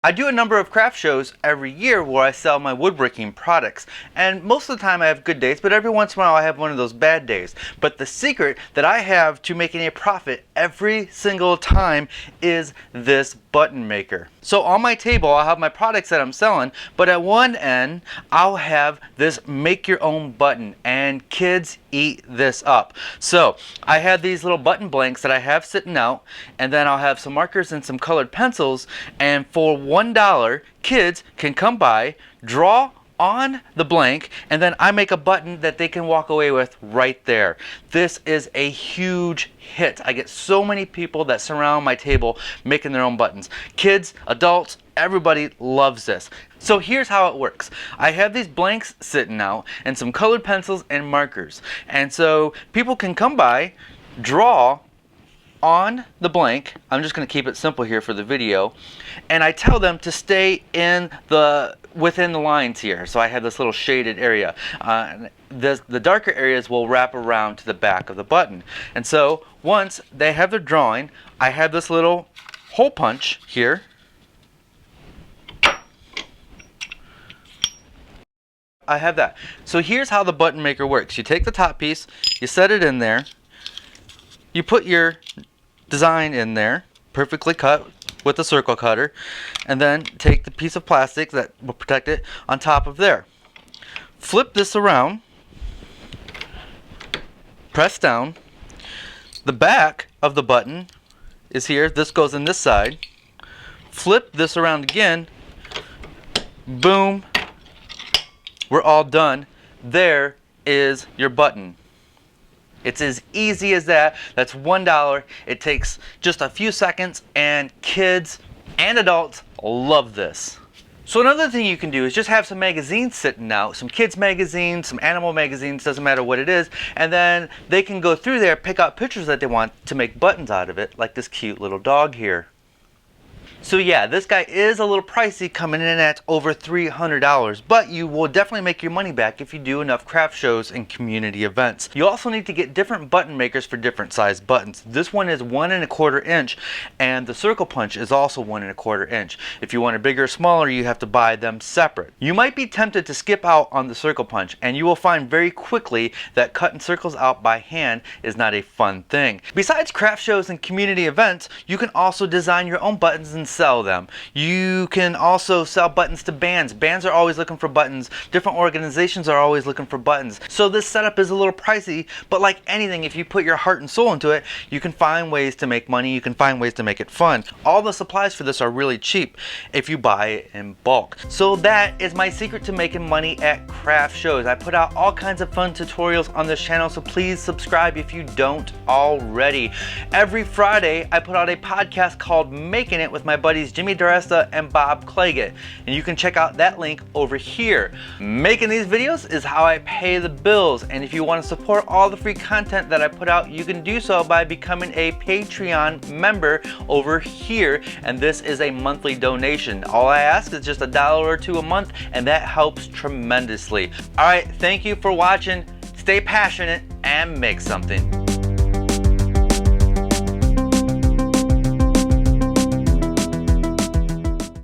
I do a number of craft shows every year where I sell my woodworking products, and most of the time I have good days, but every once in a while I have one of those bad days. But the secret that I have to making a profit every single time is this button maker. So on my table I'll have my products that I'm selling, but at one end I'll have this make your own button, and kids eat this up. So I have these little button blanks that I have sitting out, and then I'll have some markers and some colored pencils, and for $1 kids can come by, draw on the blank, and then I make a button that they can walk away with right there. This is a huge hit. I get so many people that surround my table making their own buttons. Kids, adults, everybody loves this. So here's how it works. I have these blanks sitting out and some colored pencils and markers. And so people can come by, draw on the blank. I'm just going to keep it simple here for the video, and I tell them to stay within the lines here. So I have this little shaded area. The darker areas will wrap around to the back of the button. And so once they have their drawing, I have this little hole punch here. I have that. So here's how the button maker works. You take the top piece, you set it in there, you put your design in there, perfectly cut with a circle cutter, and then take the piece of plastic that will protect it on top of there. Flip this around, press down. The back of the button is here. This goes in this side. Flip this around again. Boom. We're all done. There is your button. It's as easy as that. That's $1. It takes just a few seconds, and kids and adults love this. So another thing you can do is just have some magazines sitting out, some kids magazines, some animal magazines, doesn't matter what it is, and then they can go through there, pick out pictures that they want to make buttons out of it, like this cute little dog here. So yeah, this guy is a little pricey, coming in at over $300, but you will definitely make your money back if you do enough craft shows and community events. You also need to get different button makers for different size buttons. This one is 1 1/4 inch, and the circle punch is also 1 1/4 inch. If you want it bigger or smaller, you have to buy them separate. You might be tempted to skip out on the circle punch, and you will find very quickly that cutting circles out by hand is not a fun thing. Besides craft shows and community events, you can also design your own buttons and sell them. You can also sell buttons to bands. Bands are always looking for buttons. Different organizations are always looking for buttons. So this setup is a little pricey, but like anything, if you put your heart and soul into it, you can find ways to make money. You can find ways to make it fun. All the supplies for this are really cheap if you buy it in bulk. So that is my secret to making money at craft shows. I put out all kinds of fun tutorials on this channel, so please subscribe if you don't already. Every Friday, I put out a podcast called Making It with my buddies Jimmy DeResta and Bob Claggett, and you can check out that link over here. Making these videos is how I pay the bills, and if you want to support all the free content that I put out, you can do so by becoming a Patreon member over here, and this is a monthly donation. All I ask is just $1 or $2 a month, and that helps tremendously. Alright, thank you for watching. Stay passionate and make something.